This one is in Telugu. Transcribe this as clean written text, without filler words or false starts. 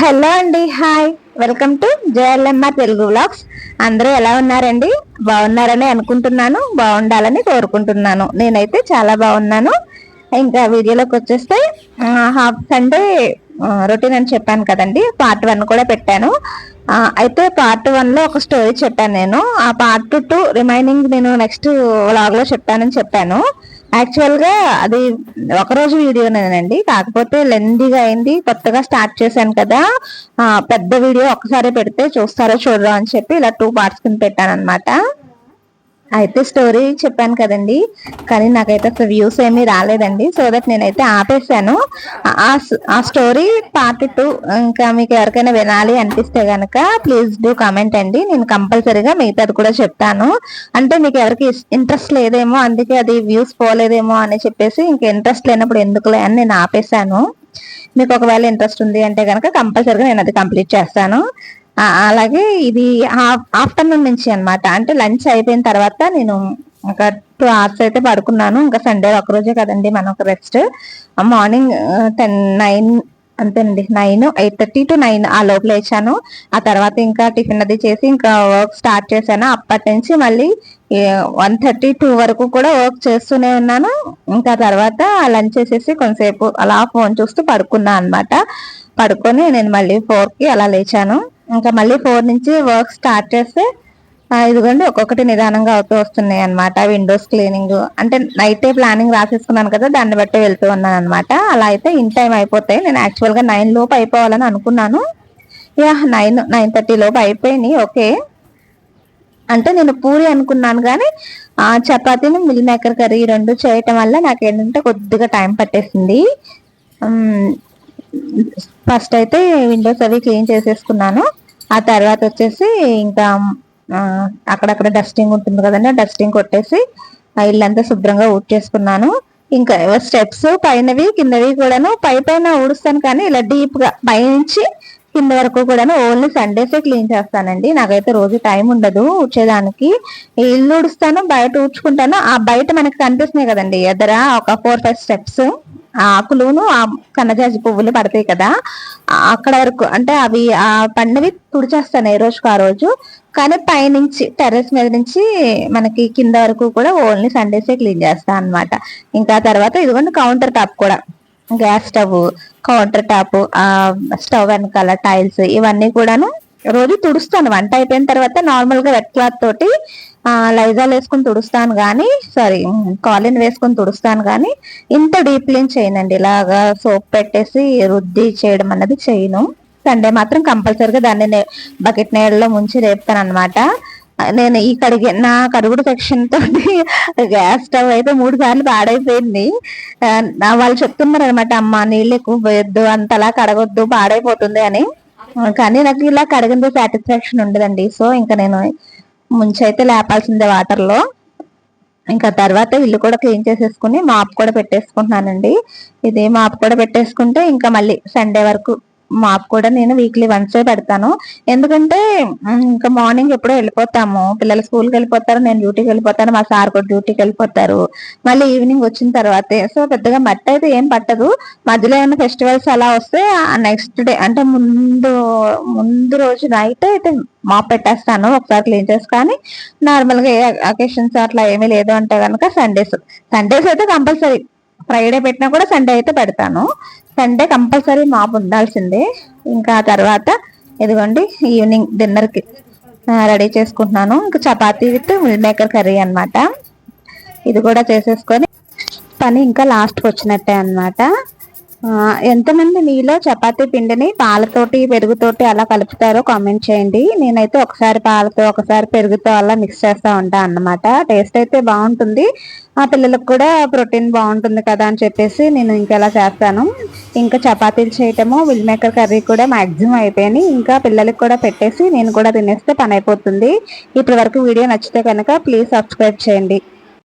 హలో అండి, hi, welcome to JLMR Telugu vlogs. అందరూ ఎలా ఉన్నారండి? బాగున్నారని అనుకుంటున్నాను, బాగుండాలని కోరుకుంటున్నాను. నేనైతే చాలా బాగున్నాను. ఇంకా వీడియోలోకి వచ్చేస్తే హాఫ్ సండే రొటీన్ అని చెప్పాను కదండి, పార్ట్ 1 కూడా పెట్టాను. అయితే పార్ట్ 1 లో ఒక స్టోరీ చెప్పాను నేను. ఆ పార్ట్ 2 రిమైనింగ్ నేను నెక్స్ట్ వ్లాగ్ లో చెప్తానని చెప్పాను. యాక్చువల్ గా అది ఒకరోజు వీడియోనేనండి, కాకపోతే లెందీగా అయింది. కొత్తగా స్టార్ట్ చేశాను కదా, పెద్ద వీడియో ఒకసారి పెడితే చూస్తారో చూడరో అని చెప్పి ఇలా 2 పార్ట్స్ కింద పెట్టాను అనమాట. అయితే స్టోరీ చెప్పాను కదండి, కానీ నాకైతే అసలు వ్యూస్ ఏమీ రాలేదండి. సో దట్ నేనైతే ఆపేసాను. ఆ స్టోరీ పార్ట్ 2 ఇంకా మీకు ఎవరికైనా వినాలి అనిపిస్తే గనక ప్లీజ్ డూ కామెంట్ అండి. నేను కంపల్సరీగా మిగతాది కూడా చెప్తాను. అంటే మీకు ఎవరికి ఇంట్రెస్ట్ లేదేమో, అందుకే అది వ్యూస్ పోలేదేమో అని చెప్పేసి ఇంకా ఇంట్రెస్ట్ లేనప్పుడు ఎందుకులే అని నేను ఆపేసాను. మీకు ఒకవేళ ఇంట్రెస్ట్ ఉంది అంటే కనుక కంపల్సరీగా నేను అది కంప్లీట్ చేస్తాను. అలాగే ఇది ఆఫ్టర్నూన్ నుంచి అనమాట, అంటే లంచ్ అయిపోయిన తర్వాత నేను ఒక 2 hours అయితే పడుకున్నాను. ఇంకా సండే ఒకరోజే కదండి మనకు రెస్ట్. మార్నింగ్ 9 అంతేనండి, 8:30 to 9 ఆ లోపల లేచాను. ఆ తర్వాత ఇంకా టిఫిన్ అది చేసి ఇంకా వర్క్ స్టార్ట్ చేశాను. అప్పటి నుంచి మళ్ళీ 1:30-2 వరకు కూడా వర్క్ చేస్తూనే ఉన్నాను. ఇంకా తర్వాత లంచ్ చేసేసి కొంతసేపు అలా ఫోన్ చూస్తూ పడుకున్నా అనమాట. పడుకొని నేను మళ్ళీ 4కి అలా లేచాను. ఇంకా మళ్ళీ 4 నుంచి వర్క్ స్టార్ట్ చేస్తే ఇదిగోండి ఒక్కొక్కటి నిదానంగా అవుతూ వస్తున్నాయి అనమాట. విండోస్ క్లీనింగ్ అంటే నైటే ప్లానింగ్ రాసేసుకున్నాను కదా, దాన్ని బట్టి వెళ్తూ ఉన్నాను అనమాట. అలా అయితే ఇన్ టైం అయిపోతాయి. నేను యాక్చువల్ గా 9 లోపు అయిపోవాలని అనుకున్నాను. 9:30 లోపు అయిపోయినాయి. ఓకే, అంటే నేను పూరి అనుకున్నాను కానీ చపాతీని మిల్ మేకర్ కర్రీ 2 చేయటం వల్ల నాకు ఏంటంటే కొద్దిగా టైం పట్టేసింది. ఫస్ట్ అయితే విండోస్ అవి క్లీన్ చేసేసుకున్నాను. ఆ తర్వాత వచ్చేసి ఇంకా అక్కడక్కడ డస్టింగ్ ఉంటుంది కదండి, డస్టింగ్ కొట్టేసి ఇల్లంతా శుభ్రంగా ఊడ్చేసుకున్నాను. ఇంకా స్టెప్స్ పైనవి కిందవి కూడాను పైన ఊడుస్తాను, కానీ ఇలా డీప్ గా పైనుంచి కింద వరకు కూడాను ఓన్లీ సండేసే క్లీన్ చేస్తానండి. నాకైతే రోజు టైం ఉండదు ఊడ్చేదానికి. ఇల్లు ఊడుస్తాను, బయట ఊడ్చుకుంటాను. ఆ బయట మనకి కనిపిస్తున్నాయి కదండి ఎదర ఒక 4-5 స్టెప్స్, ఆ ఆకులును ఆ కన్నజాజి పువ్వులు పడతాయి కదా, అక్కడ వరకు అంటే అవి ఆ పండువి తుడిచేస్తాను ఏ రోజుకు ఆ రోజు. కానీ పైనుంచి టెర్రస్ మీద నుంచి మనకి కింద వరకు కూడా ఓన్లీ సండేసే క్లీన్ చేస్తాను అనమాట. ఇంకా తర్వాత ఇదిగోండి కౌంటర్ టాప్ కూడా, gas stove, counter top, stove వెనకాల టైల్స్ ఇవన్నీ కూడాను రోజు తుడుస్తాను. వంట అయిపోయిన తర్వాత నార్మల్ గా వెట్ క్లాత్ తోటి లైజాల్ వేసుకుని తుడుస్తాను కానీ, సారీ కాలిన్ వేసుకుని తుడుస్తాను కానీ ఇంత డీప్ క్లీన్ చేయనండి. ఇలాగా సోప్ పెట్టేసి రుద్ది చేయడం అన్నది చేయను. సండే మాత్రం కంపల్సరీగా దాన్ని బకెట్ నీళ్ళలో ముంచి రేపుతాను అనమాట. నేను ఈ నా కడుగుడు సెక్షన్ తోటి గ్యాస్ స్టవ్ అయితే 3 సార్లు పాడైపోయింది. వాళ్ళు చెప్తున్నారు అనమాట, అమ్మ నీళ్ళు ఎక్కువ పోయొద్దు, అంతలా కడగొద్దు, పాడైపోతుంది అని. కానీ నాకు ఇలా కడిగిన సాటిస్ఫాక్షన్ ఉండదండి. సో ఇంకా నేను ముంచైతే లేపాల్సిందే వాటర్ లో. ఇంకా తర్వాత ఇల్లు కూడా క్లీన్ చేసేసుకుని మాప్ కూడా పెట్టేసుకుంటున్నానండి. ఇది మాప్ కూడా పెట్టేసుకుంటే ఇంకా మళ్ళీ సండే వరకు మాప్ కూడా నేను వీక్లీ వన్సే పెడతాను. ఎందుకంటే ఇంకా మార్నింగ్ ఎప్పుడో వెళ్ళిపోతాము, పిల్లలు స్కూల్కి వెళ్ళిపోతారు, నేను డ్యూటీకి వెళ్ళిపోతాను, మా సార్ కూడా డ్యూటీకి వెళ్ళిపోతారు. మళ్ళీ ఈవినింగ్ వచ్చిన తర్వాతే, సో పెద్దగా మట్టి అయితే ఏం పట్టదు. మధ్యలో ఏమైనా ఫెస్టివల్స్ అలా వస్తే నెక్స్ట్ డే అంటే ముందు రోజు నైట్ అయితే మాప్ పెట్టేస్తాను, ఒకసారి క్లీన్ చేసి. కానీ నార్మల్ గా ఏ అకేషన్స్ అట్లా ఏమీ లేదు అంటే కనుక సండేస్ అయితే కంపల్సరీ. ఫ్రైడే పెట్టినా కూడా సండే అయితే పెడతాను. సండే కంపల్సరీ మాప్ ఉండాల్సిందే. ఇంకా తర్వాత ఇదిగోండి ఈవినింగ్ డిన్నర్ కి రెడీ చేసుకుంటున్నాను. ఇంకా chapati with meal maker curry అనమాట. ఇది కూడా చేసేసుకొని పని ఇంకా లాస్ట్కి వచ్చినట్టే అనమాట. ఎంతమంది మీలో చపాతీ పిండిని పాలతోటి పెరుగుతోటి అలా కలుపుతారో కామెంట్ చేయండి. నేనైతే ఒకసారి పాలతో ఒకసారి పెరుగుతో అలా మిక్స్ చేస్తూ ఉంటాను అన్నమాట. టేస్ట్ అయితే బాగుంటుంది, ఆ పిల్లలకు కూడా ప్రోటీన్ బాగుంటుంది కదా అని చెప్పేసి నేను ఇంకెలా చేస్తాను. ఇంకా చపాతీలు చేయటము, మిల్ మేకర్ కర్రీ కూడా మాక్సిమం అయిపోయినాయి. ఇంకా పిల్లలకి కూడా పెట్టేసి నేను కూడా తినేస్తే పని అయిపోతుంది. ఇప్పటి వరకు వీడియో నచ్చితే కనుక ప్లీజ్ సబ్స్క్రైబ్ చేయండి.